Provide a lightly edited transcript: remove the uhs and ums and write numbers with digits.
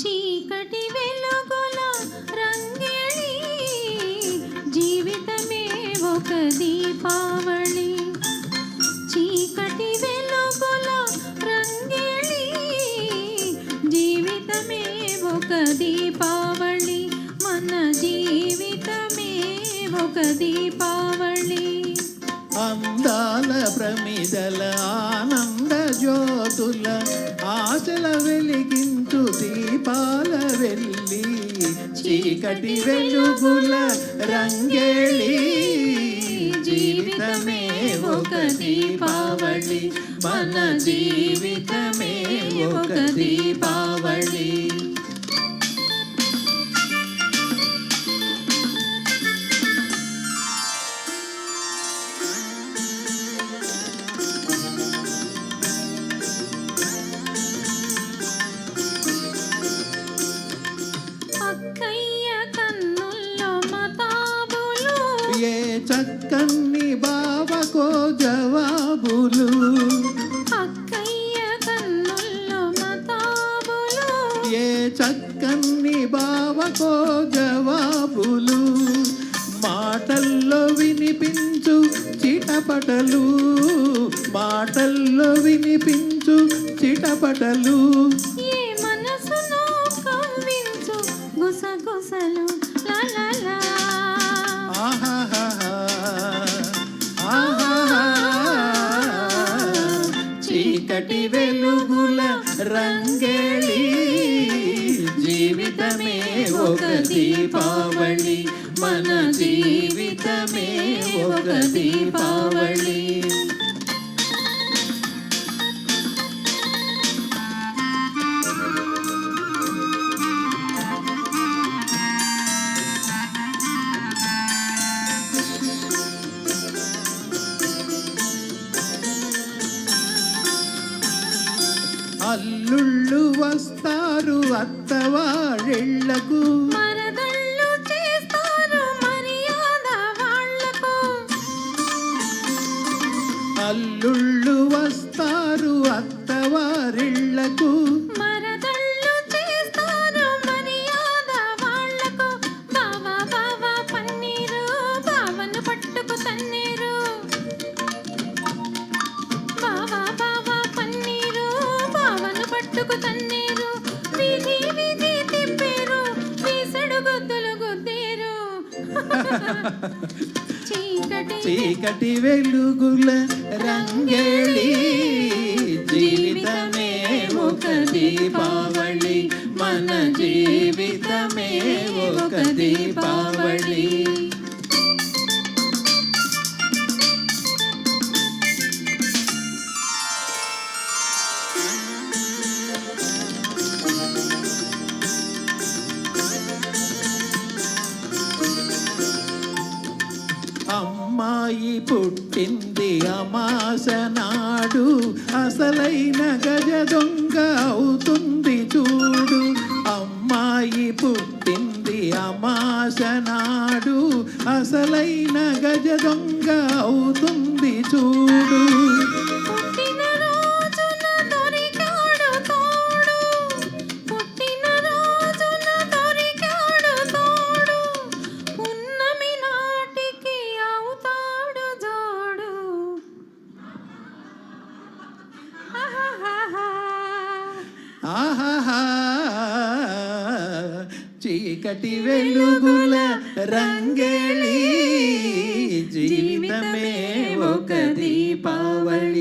చీకటి వెలుగుల రంగేళి జీవితమే ఒక దీపావళి. చీకటి వెలుగుల రంగేళి జీవితమే ఒక దీపావళి. మన జీవితమే ఒక దీపావళి. అందాల ప్రమిదల ఆనంద జ్యోతుల ఆశల వెలిగించు దీపాల వెల్లి. చీకటి వెలుగుల రంగేళి జీవితమే ఒక దీపావళి. మన జీవితమే ఒక దీపావళి. ఏ చక్కని బావకో జవాబులు. అక్కయ్య కన్నుల్లో మతాబులు. ఏ చక్కని బావకో జవాబులు. మాటల్లో వినిపించు చిటపటలు. మాటల్లో వినిపించు చిటపటలు. ఏ మనసును కవ్వించు గుసగుసలు. లా లా లా. చీకటి వెలుగుల రంగేళి జీవితమే ఒక దీపావళి. మన జీవితమే ఒక దీపావళి. అల్లుళ్ళు వస్తారు అత్తవారిళ్లకు. మరదళ్ళు చేస్తారు మర్యాద వాళ్లకు. అల్లుళ్ళు వస్తారు అత్తవారిళ్లకు. మరదళ్ళు చేస్తారు మర్యాద వాళ్లకు. బావా బావా పన్నీరు బావను పట్టుకు తన్నీరు. బావా బావా పన్నీరు బావను పట్టుకు తన్నీరు. వీధి వీధి తిప్పేరు వీసడు గుద్దులు గుద్దేరు. చీకటి వెలుగుల రంగేళి జీవితమే ఒక దీపావళి. మన జీవితమే ఒక దీపావళి. అమ్మాయి పుట్టింది అమాస నాడు. అసలైన గజ దొంగ అవుతుంది చూడు. అమ్మాయి పుట్టింది అమాస నాడు. అసలైన గజ దొంగ అవుతుంది చూడు. ఆహాహా చీకటి వెలుగుల రంగేళి జీవితమే ఒక దీపావళి.